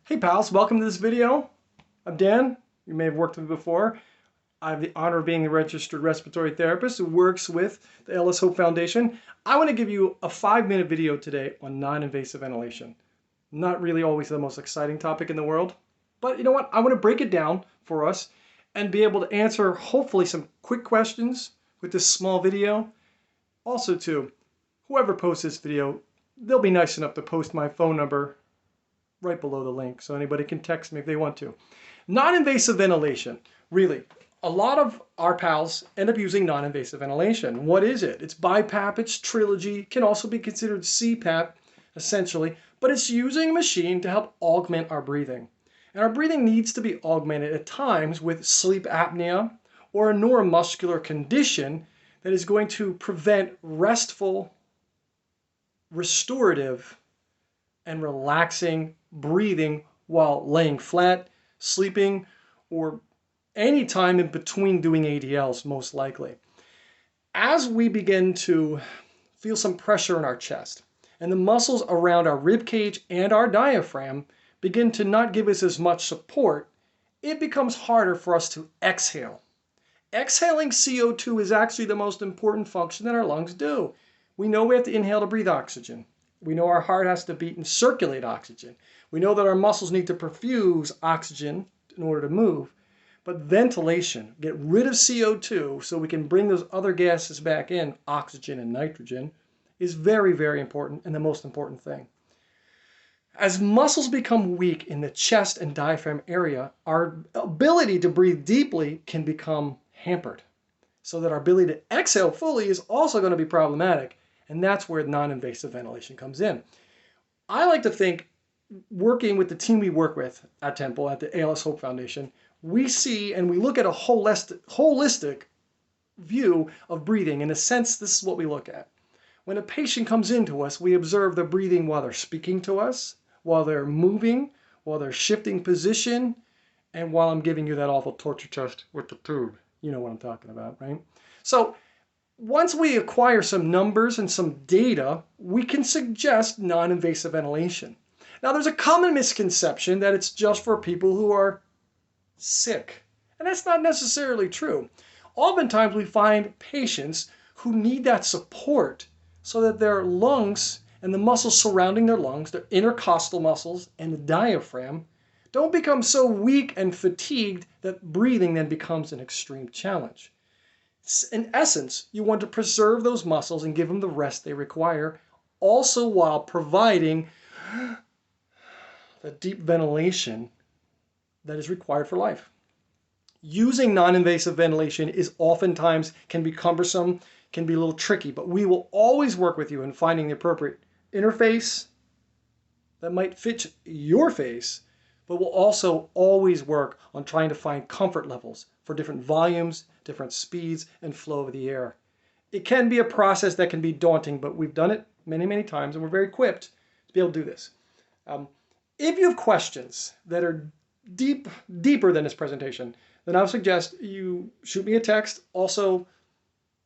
Hey pals, welcome to this video. I'm Dan. You may have worked with me before. I have the honor of being a registered respiratory therapist who works with the Ellis Hope Foundation. I want to give you a 5-minute video today on non-invasive ventilation. Not really always the most exciting topic in the world, but you know what? I want to break it down for us and be able to answer hopefully some quick questions with this small video. Also too, whoever posts this video, they'll be nice enough to post my phone number right below the link so anybody can text me if they want to. Non-invasive ventilation, really. A lot of our pals end up using non-invasive ventilation. What is it? It's BiPAP, it's Trilogy, can also be considered CPAP, essentially, but it's using a machine to help augment our breathing. And our breathing needs to be augmented at times with sleep apnea or a neuromuscular condition that is going to prevent restful, restorative, and relaxing breathing while laying flat, sleeping, or any time in between doing ADLs, most likely. As we begin to feel some pressure in our chest and the muscles around our rib cage and our diaphragm begin to not give us as much support, it becomes harder for us to exhale. Exhaling CO2 is actually the most important function that our lungs do. We know we have to inhale to breathe oxygen. We know our heart has to beat and circulate oxygen. We know that our muscles need to perfuse oxygen in order to move. But ventilation, get rid of CO2 so we can bring those other gases back in, oxygen and nitrogen, is very, very important and the most important thing. As muscles become weak in the chest and diaphragm area, our ability to breathe deeply can become hampered. So that our ability to exhale fully is also going to be problematic. And that's where non-invasive ventilation comes in. I like to think, working with the team we work with at Temple, at the Ellis Hope Foundation, we see and we look at a holistic view of breathing. In a sense, this is what we look at. When a patient comes into us, we observe the breathing while they're speaking to us, while they're moving, while they're shifting position, and while I'm giving you that awful torture test with the tube. You know what I'm talking about, right? So once we acquire some numbers and some data, we can suggest non-invasive ventilation. Now, there's a common misconception that it's just for people who are sick, and that's not necessarily true. Oftentimes, we find patients who need that support so that their lungs and the muscles surrounding their lungs, their intercostal muscles and the diaphragm, don't become so weak and fatigued that breathing then becomes an extreme challenge. In essence, you want to preserve those muscles and give them the rest they require, also while providing the deep ventilation that is required for life. Using non-invasive ventilation is oftentimes can be cumbersome, can be a little tricky, but we will always work with you in finding the appropriate interface that might fit your face, but we'll also always work on trying to find comfort levels for different volumes, different speeds, and flow of the air. It can be a process that can be daunting, but we've done it many, many times, and we're very equipped to be able to do this. If you have questions that are deeper than this presentation, then I would suggest you shoot me a text. Also,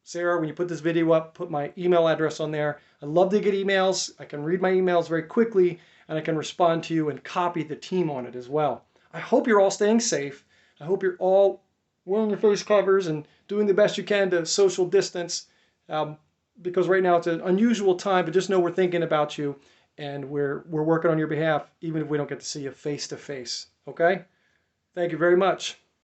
Sarah, when you put this video up, put my email address on there. I love to get emails. I can read my emails very quickly, and I can respond to you and copy the team on it as well. I hope you're all staying safe. I hope you're all wearing your face covers and doing the best you can to social distance, because right now it's an unusual time, but just know we're thinking about you and we're working on your behalf, even if we don't get to see you face to face. Okay? Thank you very much.